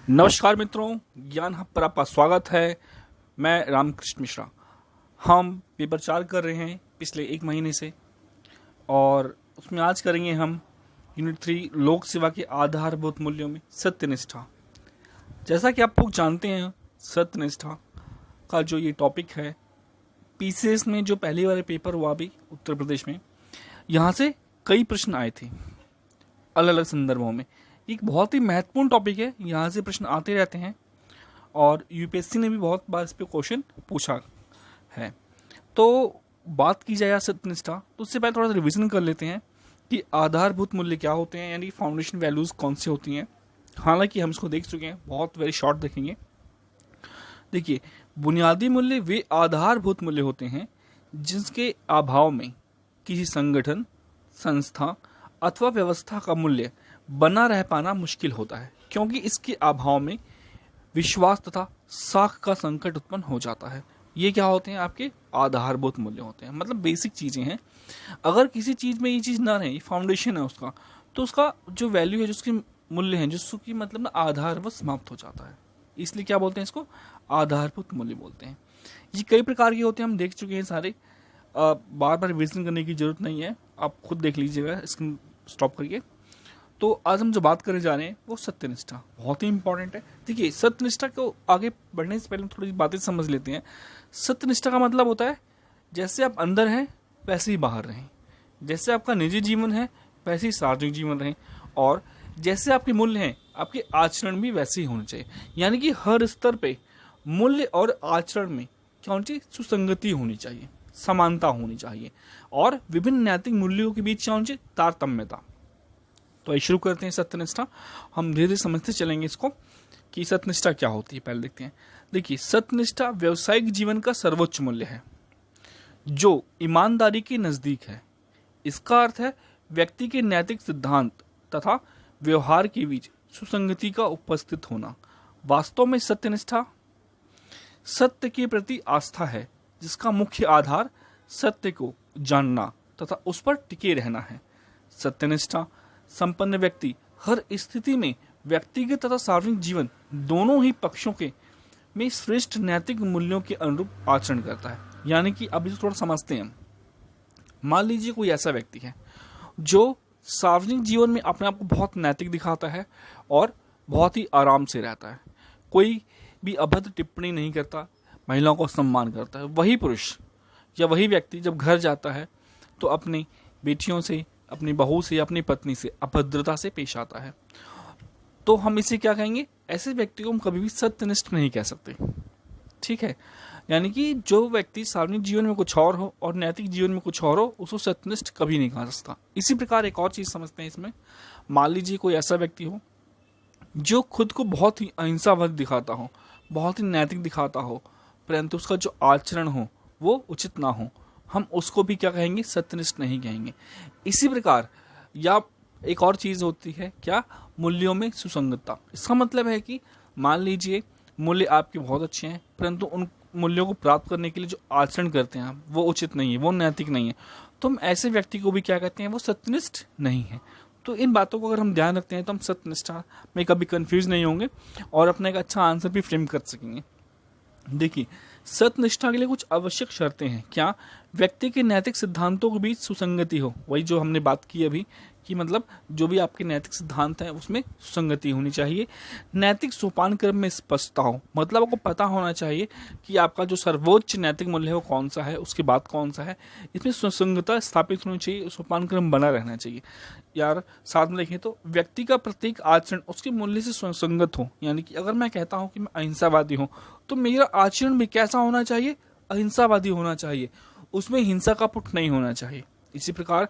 नमस्कार मित्रों, ज्ञान हब पर आपका स्वागत है। मैं रामकृष्ण मिश्रा। हम पेपर 4 कर रहे हैं पिछले एक महीने से, और उसमें आज करेंगे हम यूनिट 3 लोक सेवा के आधारभूत मूल्यों में सत्यनिष्ठा। जैसा कि आप लोग जानते हैं, सत्यनिष्ठा का जो ये टॉपिक है, पीसीएस में जो पहली वाले पेपर हुआ भी उत्तर प्रदेश में, यहाँ से कई प्रश्न आए थे अलग अलग संदर्भों में। एक बहुत ही महत्वपूर्ण टॉपिक है, यहाँ से प्रश्न आते रहते हैं और यूपीएससी ने भी बहुत बार इस पे क्वेश्चन पूछा है। तो बात की जाए सत्यनिष्ठा, तो उससे पहले थोड़ा सा रिवीजन कर लेते हैं कि आधारभूत मूल्य क्या होते हैं, यानी फाउंडेशन वैल्यूज कौन सी होती हैं। हालांकि हम इसको देख चुके हैं, बहुत वेरी शॉर्ट देखेंगे। देखिए, बुनियादी मूल्य वे आधारभूत मूल्य होते हैं जिसके अभाव में किसी संगठन, संस्था अथवा व्यवस्था का मूल्य बना रह पाना मुश्किल होता है, क्योंकि इसके अभाव में विश्वास तथा साख का संकट उत्पन्न हो जाता है। ये क्या होते हैं? आपके आधारभूत मूल्य होते हैं, मतलब बेसिक चीजें हैं। अगर किसी चीज में ये चीज ना रहे, फाउंडेशन है उसका, तो उसका जो वैल्यू है, जिसके मूल्य है, जिसकी मतलब ना आधार, वो समाप्त हो जाता है। इसलिए क्या बोलते हैं इसको? आधारभूत मूल्य बोलते हैं। ये कई प्रकार के होते हैं, हम देख चुके हैं सारे। बार बार रिविजन करने की जरूरत नहीं है, आप खुद देख लीजिएगा स्क्रीन स्टॉप करके। तो आज हम जो बात करने जा रहे हैं वो सत्यनिष्ठा, बहुत ही इंपॉर्टेंट है। देखिए, सत्यनिष्ठा को आगे बढ़ने से पहले थोड़ी बातें समझ लेते हैं। सत्यनिष्ठा का मतलब होता है जैसे आप अंदर हैं वैसे ही बाहर रहें, जैसे आपका निजी जीवन है वैसे ही सार्वजनिक जीवन रहें, और जैसे आपके मूल्य हैं आपके आचरण भी वैसे ही होने चाहिए। यानी कि हर स्तर पे मूल्य और आचरण में क्या होनी चाहिए? सुसंगति होनी चाहिए, समानता होनी चाहिए, और विभिन्न नैतिक मूल्यों के बीच क्या होनी चाहिए? तारतम्यता। तो आइए शुरू करते हैं सत्यनिष्ठा। हम धीरे धीरे समझते चलेंगे इसको कि सत्यनिष्ठा क्या होती है। पहले देखते हैं। देखिए, सत्यनिष्ठा व्यावसायिक जीवन का सर्वोच्च मूल्य है जो ईमानदारी के नजदीक है। इसका अर्थ है व्यक्ति के नैतिक सिद्धांत तथा व्यवहार के बीच सुसंगति का उपस्थित होना। वास्तव में सत्यनिष्ठा सत्य के प्रति आस्था है, जिसका मुख्य आधार सत्य को जानना तथा उस पर टिके रहना है। सत्यनिष्ठा संपन्न व्यक्ति हर स्थिति में व्यक्तिगत तथा सार्वजनिक जीवन दोनों ही पक्षों के में श्रेष्ठ नैतिक मूल्यों के अनुरूप आचरण करता है। यानी कि अभी थोड़ा समझते हैं। मान लीजिए कोई ऐसा व्यक्ति है जो सार्वजनिक जीवन में अपने आप को बहुत नैतिक दिखाता है और बहुत ही आराम से रहता है, कोई भी अभद्र टिप्पणी नहीं करता, महिलाओं को सम्मान करता है। वही पुरुष या वही व्यक्ति जब घर जाता है तो अपनी बेटियों से, अपनी बहू से, अपनी पत्नी से अभद्रता से पेश आता है, तो हम इसे क्या कहेंगे? ऐसे व्यक्ति को हम कभी भी सत्यनिष्ठ नहीं कह सकते। ठीक है, यानी कि जो व्यक्ति सार्वजनिक जीवन में कुछ और हो और नैतिक जीवन में कुछ और हो, उसको सत्यनिष्ठ कभी नहीं कहा जा सकता। इसी प्रकार एक और चीज समझते हैं इसमें। मान लीजिए कोई ऐसा व्यक्ति हो जो खुद को बहुत ही अहिंसावादी दिखाता हो, बहुत ही नैतिक दिखाता हो, परंतु उसका जो आचरण हो वो उचित ना हो, हम उसको भी क्या कहेंगे? सत्यनिष्ठ नहीं कहेंगे। इसी प्रकार या एक और चीज होती है क्या? मूल्यों में सुसंगतता। इसका मतलब है कि मान लीजिए मूल्य आपके बहुत अच्छे हैं, परंतु उन मूल्यों को प्राप्त करने के लिए जो आचरण करते हैं आप, वो उचित नहीं है, वो नैतिक नहीं है, तो हम ऐसे व्यक्ति को भी क्या कहते हैं? वो सत्यनिष्ठ नहीं है। तो इन बातों को अगर हम ध्यान रखते हैं तो हम सत्यनिष्ठा में कभी कंफ्यूज नहीं होंगे और अपना एक अच्छा आंसर भी फ्रेम कर सकेंगे। देखिए, सत्यनिष्ठा के लिए कुछ आवश्यक शर्तें हैं। क्या? व्यक्ति के नैतिक सिद्धांतों के बीच सुसंगति हो। वही जो हमने बात की अभी कि मतलब जो भी आपके नैतिक सिद्धांत हैं उसमें सुसंगति होनी चाहिए। नैतिक सोपान क्रम में स्पष्टता हो, मतलब आपको पता होना चाहिए कि आपका जो सर्वोच्च नैतिक मूल्य है वो कौन सा है, उसके बाद कौन सा है। इसमें सुसंगता स्थापित होनी चाहिए, सोपान क्रम बना रहना चाहिए। यार साथ में देखें तो व्यक्ति का प्रत्येक आचरण उसके मूल्य से सुसंगत हो। यानी कि अगर मैं कहता हूं कि मैं अहिंसावादी हूं, तो मेरा आचरण भी कैसा होना चाहिए? अहिंसावादी होना चाहिए, उसमें हिंसा का पुट नहीं होना चाहिए। इसी प्रकार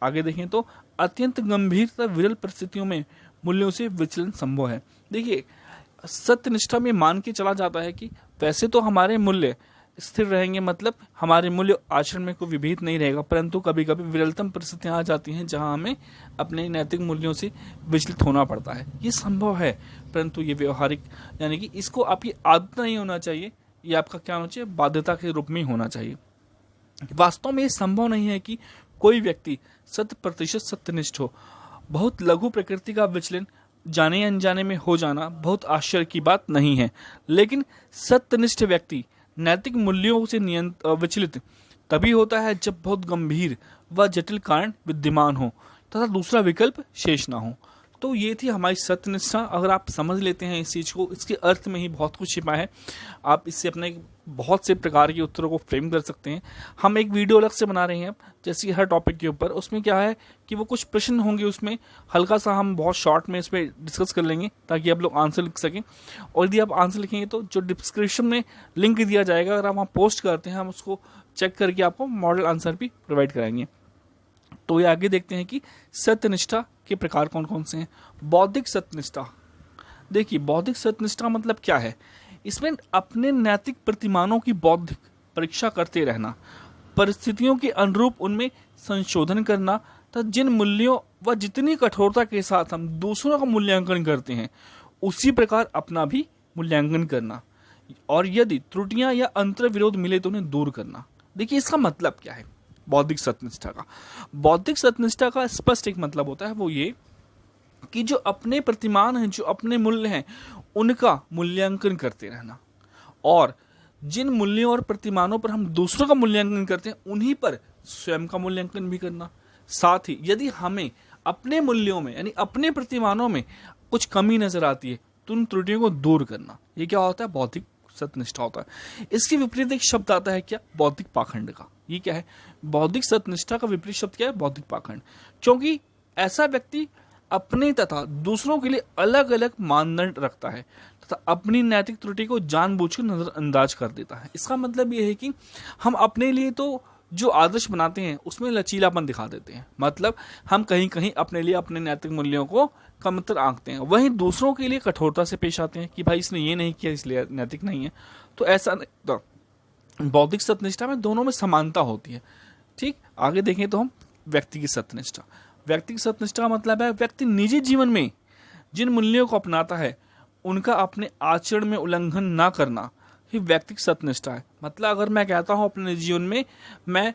आगे देखें तो अत्यंत गंभीर तथा विरल परिस्थितियों में मूल्यों से विचलन संभव है। देखिए, सत्यनिष्ठा में मान के चला जाता है कि वैसे तो हमारे मूल्य स्थिर रहेंगे, मतलब हमारे मूल्य आचरण में कोई विभेद नहीं रहेगा, परंतु कभी कभी विरलतम परिस्थितियां आ जाती हैं जहां हमें अपने नैतिक मूल्यों से विचलित होना पड़ता है। ये संभव है, परंतु ये व्यवहारिक, यानी कि इसको आपकी आदत नहीं होना चाहिए, ये आपका क्या होना चाहिए? बाध्यता के रूप में होना चाहिए। वास्तव में ये संभव नहीं है कि कोई व्यक्ति 100% सत्यनिष्ठ हो। बहुत लघु प्रकृति का विचलन जाने अनजाने में हो जाना बहुत आश्चर्य की बात नहीं है, लेकिन सत्यनिष्ठ व्यक्ति नैतिक मूल्यों से विचलित तभी होता है जब बहुत गंभीर व जटिल कारण विद्यमान हो तथा दूसरा विकल्प शेष ना हो। तो ये थी हमारी सत्यनिष्ठा। अगर आप समझ लेते हैं इस चीज़ को, इसके अर्थ में ही बहुत कुछ छिपा है। आप इससे अपने बहुत से प्रकार के उत्तरों को फ्रेम कर सकते हैं। हम एक वीडियो अलग से बना रहे हैं जैसे हर टॉपिक के ऊपर। उसमें क्या है कि वो कुछ प्रश्न होंगे, उसमें हल्का सा हम बहुत शॉर्ट में इस पर डिस्कस कर लेंगे ताकि आप लोग आंसर लिख सकें। और यदि आप आंसर लिखेंगे तो जो डिस्क्रिप्शन में लिंक दिया जाएगा, अगर आप वहाँ पोस्ट करते हैं, हम उसको चेक करके आपको मॉडल आंसर भी प्रोवाइड कराएंगे। तो ये आगे देखते हैं कि सत्यनिष्ठा के प्रकार कौन कौन से हैं। बौद्धिक सत्यनिष्ठा। देखिए, बौद्धिक सत्यनिष्ठा मतलब क्या है? इसमें अपने नैतिक प्रतिमानों की बौद्धिक परीक्षा करते रहना, परिस्थितियों के अनुरूप उनमें संशोधन करना तथा जिन मूल्यों व जितनी कठोरता के साथ हम दूसरों का मूल्यांकन करते हैं उसी प्रकार अपना भी मूल्यांकन करना, और यदि त्रुटियां या अंतर विरोध मिले तो उन्हें दूर करना। देखिए, इसका मतलब क्या है बौद्धिक सत्यनिष्ठा का? बौद्धिक सत्यनिष्ठा का स्पष्ट एक मतलब होता है, वो ये कि जो अपने प्रतिमान हैं, जो अपने मूल्य हैं, उनका मूल्यांकन करते रहना, और जिन मूल्यों और प्रतिमानों पर हम दूसरों का मूल्यांकन करते हैं उन्हीं पर स्वयं का मूल्यांकन भी करना। साथ ही यदि हमें अपने मूल्यों में यानी अपने प्रतिमानों में कुछ कमी नजर आती है तो उन त्रुटियों को दूर करना। ये क्या होता है? बौद्धिक सत्यनिष्ठा होता है। इसके विपरीत एक शब्द आता है क्या? बौद्धिक पाखंड का। ये क्या है? बौद्धिक सत्यनिष्ठा का विपरीत शब्द क्या है? बौद्धिक पाखंड। क्योंकि ऐसा व्यक्ति अपने तथा दूसरों के लिए अलग अलग मानदंड रखता है तथा अपनी नैतिक त्रुटि को जानबूझकर नजरअंदाज कर देता है। इसका मतलब यह है कि हम अपने लिए तो जो आदर्श बनाते हैं उसमें लचीलापन दिखा देते हैं, मतलब हम कहीं कहीं अपने लिए अपने नैतिक मूल्यों को कमतर आंकते हैं, वहीं दूसरों के लिए कठोरता से पेश आते हैं कि भाई इसने ये नहीं किया इसलिए नैतिक नहीं है। तो ऐसा नहीं, तो बौद्धिक सत्यनिष्ठा में दोनों में समानता होती है। ठीक, आगे देखें तो हम व्यक्ति की सत्यनिष्ठा। व्यक्ति की सत्यनिष्ठा का मतलब है व्यक्ति निजी जीवन में जिन मूल्यों को अपनाता है उनका अपने आचरण में उल्लंघन ना करना ही व्यक्तिगत सत्यनिष्ठा है। मतलब अगर मैं कहता हूं अपने जीवन में मैं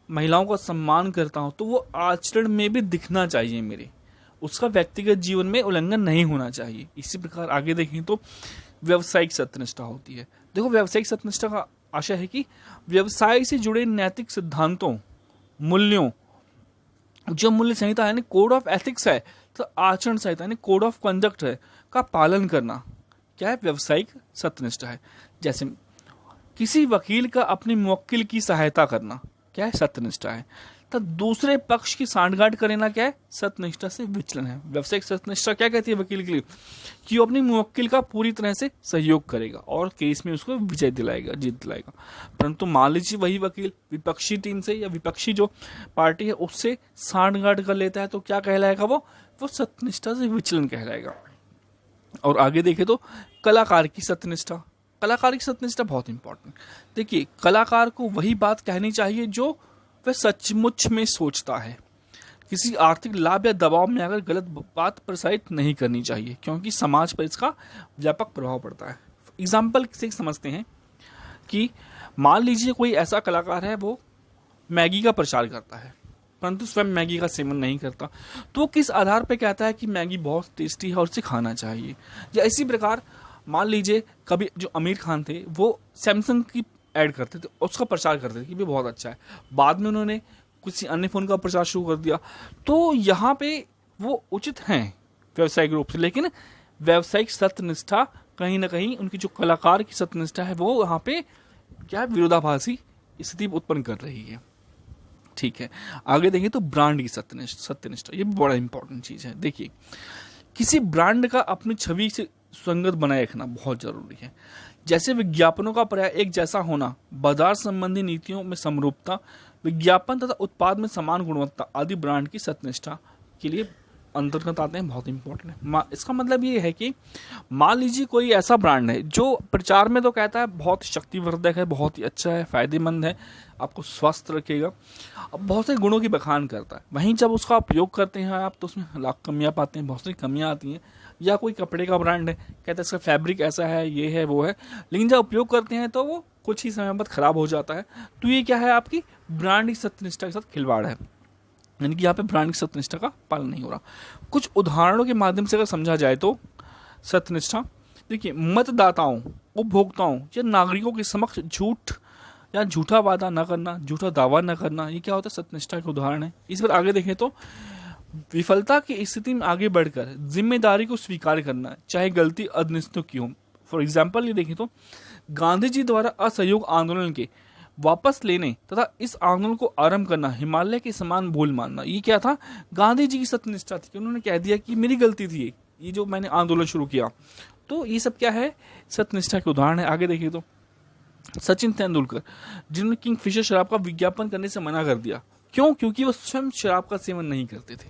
महिलाओं का सम्मान करता हूं तो वो आचरण में भी दिखना चाहिए मेरे, उसका व्यक्तिगत जीवन में उल्लंघन नहीं होना चाहिए। इसी प्रकार आगे देखें तो व्यवसायिक सत्यनिष्ठा होती है। देखो, व्यवसायिक सत्यनिष्ठा का आशय है कि व्यवसाय से जुड़े नैतिक सिद्धांतों, मूल्यों, जो मूल्य संहिता है, कोड ऑफ एथिक्स है, तो आचरण संहिता यानी कोड ऑफ कंडक्ट है, का पालन करना क्या है? व्यवसायिक सत्यनिष्ठा है। जैसे किसी वकील का अपने मुवक्किल की सहायता करना क्या है? सत्यनिष्ठा है। तो दूसरे पक्ष की सांठगांठ करना क्या है? सत्यनिष्ठा से विचलन है। व्यवसायिक सत्यनिष्ठा क्या कहती है वकील के लिए? कि वो अपने मुवक्किल का पूरी तरह से सहयोग करेगा और केस में उसको विजय दिलाएगा, जीत दिलाएगा। परंतु मान लीजिए वही वकील विपक्षी टीम से या विपक्षी जो पार्टी है उससे सांठगांठ कर लेता है तो क्या कहलाएगा? वो सत्यनिष्ठा से विचलन कहलाएगा। और आगे देखें तो कलाकार की सत्यनिष्ठा। कलाकार की सत्यनिष्ठा बहुत इंपॉर्टेंट। देखिए, कलाकार को वही बात कहनी चाहिए जो वह सचमुच में सोचता है। किसी आर्थिक लाभ या दबाव में आकर गलत बात प्रसारित नहीं करनी चाहिए, क्योंकि समाज पर इसका व्यापक प्रभाव पड़ता है। एग्जाम्पल से समझते हैं कि मान लीजिए कोई ऐसा कलाकार है, वो मैगी का प्रचार करता है परंतु स्वयं मैगी का सेवन नहीं करता, तो वो किस आधार पर कहता है कि मैगी बहुत टेस्टी है और उसे खाना चाहिए? या इसी प्रकार मान लीजिए कभी जो आमिर खान थे वो सैमसंग की ऐड करते थे, उसका प्रचार करते थे कि भी बहुत अच्छा है, बाद में उन्होंने किसी अन्य फोन का प्रचार शुरू कर दिया। तो यहाँ पे वो उचित हैं व्यावसायिक रूप से, लेकिन व्यावसायिक सत्यनिष्ठा कहीं ना कहीं उनकी जो कलाकार की सत्यनिष्ठा है वो यहाँ पे क्या विरोधाभासी स्थिति उत्पन्न कर रही है। ठीक है, आगे देखें तो ब्रांड की सत्यनिष्ठा, ये बड़ा इंपॉर्टेंट चीज है। देखिए, किसी ब्रांड का अपनी छवि से संगत बनाए रखना बहुत जरूरी है। जैसे विज्ञापनों का पर्याय एक जैसा होना, बाजार संबंधी नीतियों में समरूपता, विज्ञापन तथा उत्पाद में समान गुणवत्ता आदि ब्रांड की सत्यनिष्ठा के लिए अंतर्गत आते हैं, बहुत इंपॉर्टेंट है। इसका मतलब ये है कि मान लीजिए कोई ऐसा ब्रांड है जो प्रचार में तो कहता है बहुत शक्तिवर्धक है, बहुत ही अच्छा है, फायदेमंद है, आपको स्वस्थ रखेगा, अब बहुत से गुणों की बखान करता है, वहीं जब उसका उपयोग करते हैं आप तो उसमें लाख कमियां पाते हैं, बहुत सारी कमियां आती हैं। या कोई कपड़े का ब्रांड है, कहता है इसका फैब्रिक ऐसा है, ये है, वो है, लेकिन जब उपयोग करते हैं तो वो कुछ ही समय बाद खराब हो जाता है। तो ये क्या है? आपकी ब्रांड की सत्यनिष्ठा के साथ खिलवाड़ है। यानी कि यहाँ पे ब्रांड की सत्यनिष्ठा का पालन नहीं हो रहा। कुछ उदाहरणों के माध्यम से अगर समझा जाए तो सत्यनिष्ठा, देखिए, मतदाताओं, उपभोक्ताओं या नागरिकों के समक्ष झूठ या झूठा वादा न करना, झूठा दावा न करना, ये क्या होता है? सत्यनिष्ठा के उदाहरण है। इस पर आगे देखें तो विफलता की स्थिति में आगे बढ़कर जिम्मेदारी को स्वीकार करना, चाहे गलती अनिश्चित की हो। फॉर एग्जाम्पल ये देखें तो गांधी जी द्वारा असहयोग आंदोलन के वापस लेने तथा इस आंदोलन को आरंभ करना हिमालय के समान भूल मानना, ये क्या था? गांधी जी की सत्यनिष्ठा थी कि उन्होंने कह दिया कि मेरी गलती थी ये जो मैंने आंदोलन शुरू किया। तो ये सब क्या है? सत्यनिष्ठा के उदाहरण है। आगे देखिए तो सचिन तेंदुलकर, जिन्होंने किंगफिशर शराब का विज्ञापन करने से मना कर दिया। क्यों? क्योंकि वो स्वयं शराब का सेवन नहीं करते थे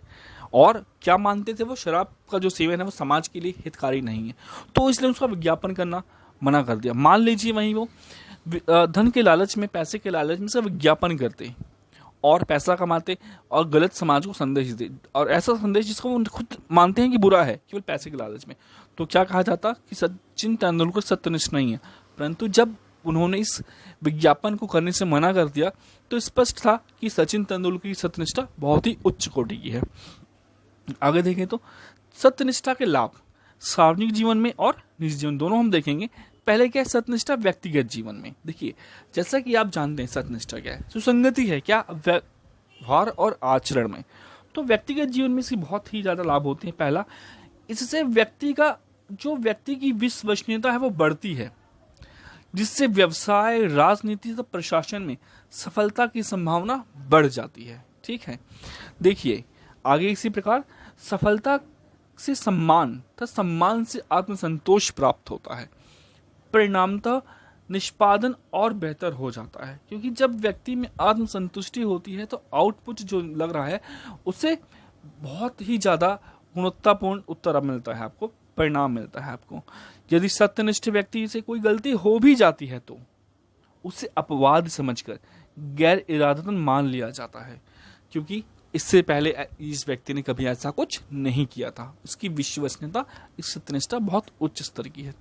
और क्या मानते थे? वो शराब का जो सेवन है वो समाज के लिए हितकारी नहीं है, तो इसलिए उसका विज्ञापन करना मना कर दिया। मान लीजिए वहीं वो धन के लालच में, पैसे के लालच में से विज्ञापन करते और पैसा कमाते और गलत समाज को संदेश देते, और ऐसा संदेश जिसको वो खुद मानते हैं कि बुरा है, केवल पैसे के लालच में, तो क्या कहा जाता कि सचिन तेंदुलकर सत्यनिष्ठ नहीं है। परंतु जब उन्होंने इस विज्ञापन को करने से मना कर दिया तो स्पष्ट था कि सचिन तेंदुलकर की सत्यनिष्ठा बहुत ही उच्च कोटि की है। आगे देखें तो सत्यनिष्ठा के लाभ सार्वजनिक जीवन में और निजी जीवन दोनों हम देखेंगे। पहले क्या है? सत्यनिष्ठा व्यक्तिगत जीवन में। देखिए, जैसा कि आप जानते हैं सत्यनिष्ठा क्या है? सुसंगति है क्या व्यवहार और आचरण में। तो व्यक्तिगत जीवन में इसकी बहुत ही ज्यादा लाभ होते हैं। पहला, इससे व्यक्ति की विश्वसनीयता है वो बढ़ती है, जिससे व्यवसाय, राजनीति तथा प्रशासन में सफलता की संभावना बढ़ जाती है। ठीक है, देखिए आगे इसी प्रकार सफलता से सम्मान तथा सम्मान से आत्मसंतोष प्राप्त होता है। परिणामतः निष्पादन और बेहतर हो जाता है, क्योंकि जब व्यक्ति में आत्मसंतुष्टि होती है तो आउटपुट जो लग रहा है उससे बहुत ही ज्यादा गुणवत्तापूर्ण उत्तर मिलता है आपको, परिणाम मिलता है आपको। यदि सत्यनिष्ठ व्यक्ति से कोई गलती हो भी जाती है तो उसे अपवाद समझकर गैर इरादतन मान लिया जाता है, क्योंकि इससे पहले इस व्यक्ति ने कभी ऐसा कुछ नहीं किया था। उसकी विश्वसनीयता, इस सत्यनिष्ठा बहुत उच्च स्तर की है।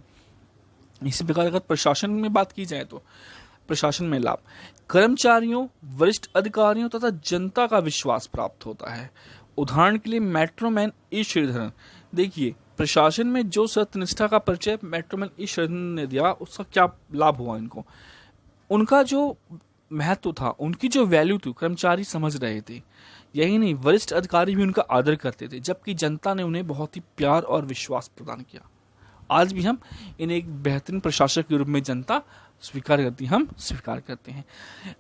इसी प्रकार अगर प्रशासन में बात की जाए तो प्रशासन में लाभ कर्मचारियों, वरिष्ठ अधिकारियों तथा जनता का विश्वास प्राप्त होता है। उदाहरण के लिए मेट्रोमैन ई श्रीधरन, देखिए प्रशासन में जो सत्यनिष्ठा का परिचय मेट्रोमैन ई श्रीधरन ने दिया, उसका क्या लाभ हुआ इनको? उनका जो महत्व था, उनकी जो वैल्यू थी, कर्मचारी समझ रहे थे। यही नहीं, वरिष्ठ अधिकारी भी उनका आदर करते थे, जबकि जनता ने उन्हें बहुत ही प्यार और विश्वास प्रदान किया। आज भी हम इन्हें एक बेहतरीन प्रशासक के रूप में जनता स्वीकार करती है, हम स्वीकार करते हैं।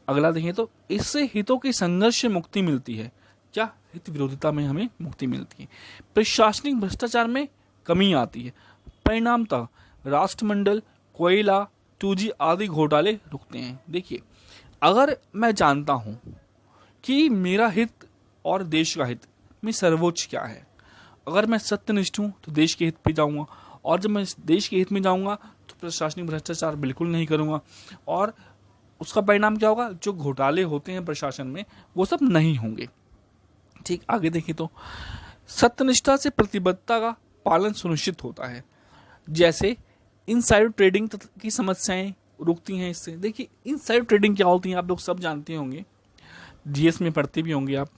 अगला देखें तो इससे हितों के संघर्ष से मुक्ति मिलती है। क्या? हित विरोधिता में हमें मुक्ति मिलती है। प्रशासनिक भ्रष्टाचार में कमी आती है। परिणामतः राष्ट्रमंडल, कोयला, 2G आदि घोटाले रुकते हैं। देखिए, अगर मैं जानता हूं कि मेरा हित और देश का हित में सर्वोच्च क्या है, अगर मैं सत्यनिष्ठ हूं तो देश के हित पे जाऊंगा, और जब मैं देश के हित में जाऊंगा तो प्रशासनिक भ्रष्टाचार बिल्कुल नहीं करूंगा, और उसका परिणाम क्या होगा? जो घोटाले होते हैं प्रशासन में वो सब नहीं होंगे। ठीक, आगे देखिए तो सत्यनिष्ठा से प्रतिबद्धता का पालन सुनिश्चित होता है। जैसे इनसाइडर ट्रेडिंग की समस्याएं रुकती हैं इससे। देखिए, इनसाइडर ट्रेडिंग क्या होती है आप लोग सब जानते होंगे, जीएस में पढ़ते भी होंगे आप,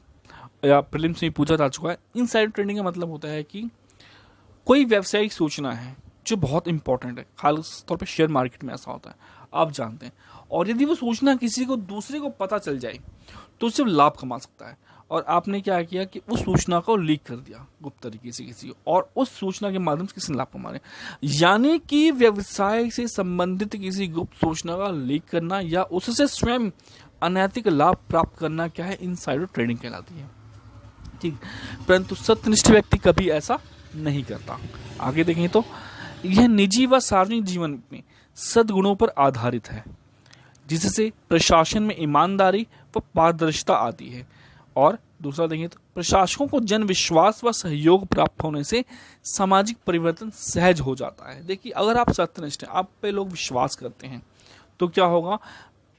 या प्रीलिम्स में पूछा जा चुका है। इनसाइडर ट्रेडिंग का मतलब होता है कि कोई व्यावसायिक सूचना है जो बहुत इंपॉर्टेंट है, खास तौर पे शेयर मार्केट में ऐसा होता है, आप जानते हैं, और यदि वो सूचना किसी को दूसरे को पता चल जाए तो उससे लाभ कमा सकता है। और आपने क्या किया कि उस सूचना को लीक कर दिया गुप्त तरीके से किसी को, और उस सूचना के माध्यम से किसी ने लाभ कमा रहे। यानी कि व्यवसाय से संबंधित किसी गुप्त सूचना का लीक करना या उससे स्वयं अनैतिक लाभ प्राप्त करना क्या है? इनसाइडर ट्रेडिंग कहलाती है। ठीक, परंतु सत्यनिष्ठ व्यक्ति कभी ऐसा नहीं करता। आगे देखें तो यह निजी व सार्वजनिक जीवन में सद्गुणों पर आधारित है, जिससे प्रशासन में ईमानदारी व पारदर्शिता आती है। और दूसरा देखें तो प्रशासकों को जन विश्वास व सहयोग प्राप्त होने से सामाजिक परिवर्तन सहज हो जाता है। देखिए, अगर आप सत्यनिष्ठ हैं, आप पे लोग विश्वास करते हैं, तो क्या होगा?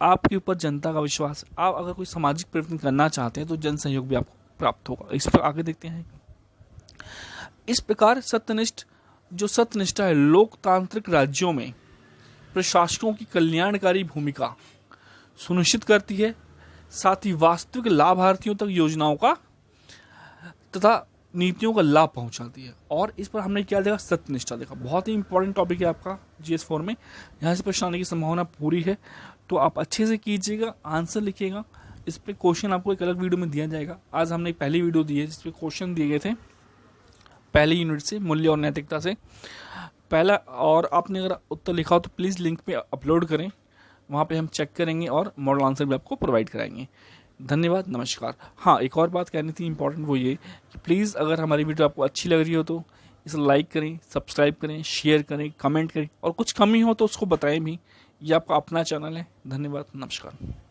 आपके ऊपर जनता का विश्वास, आप अगर कोई सामाजिक परिवर्तन करना चाहते हैं तो जन सहयोग भी आपको प्राप्त होगा। इस पर आगे देखते हैं। इस प्रकार सत्यनिष्ठा है लोकतांत्रिक राज्यों में प्रशासकों की कल्याणकारी भूमिका सुनिश्चित करती है, साथ ही वास्तविक लाभार्थियों तक योजनाओं का तथा नीतियों का लाभ पहुंचाती है। और इस पर हमने क्या देखा, सत्यनिष्ठा देखा। बहुत ही इंपॉर्टेंट टॉपिक है आपका GS4 में, यहाँ से प्रश्न आने की संभावना पूरी है। तो आप अच्छे से कीजिएगा, आंसर लिखिएगा। इस पर क्वेश्चन आपको एक अलग वीडियो में दिया जाएगा। आज हमने एक पहली वीडियो दी है जिसपे क्वेश्चन दिए गए थे पहली यूनिट से, मूल्य और नैतिकता से पहला। और आपने अगर उत्तर लिखा हो तो प्लीज़ लिंक पे अपलोड करें, वहाँ पे हम चेक करेंगे और मॉडल आंसर भी आपको प्रोवाइड कराएंगे। धन्यवाद, नमस्कार। हाँ, एक और बात कहनी थी इंपॉर्टेंट, वो ये कि प्लीज़ अगर हमारी वीडियो आपको अच्छी लग रही हो तो इसे लाइक करें, सब्सक्राइब करें, शेयर करें, कमेंट करें, और कुछ कमी हो तो उसको बताएं भी। ये आपका अपना चैनल है। धन्यवाद, नमस्कार।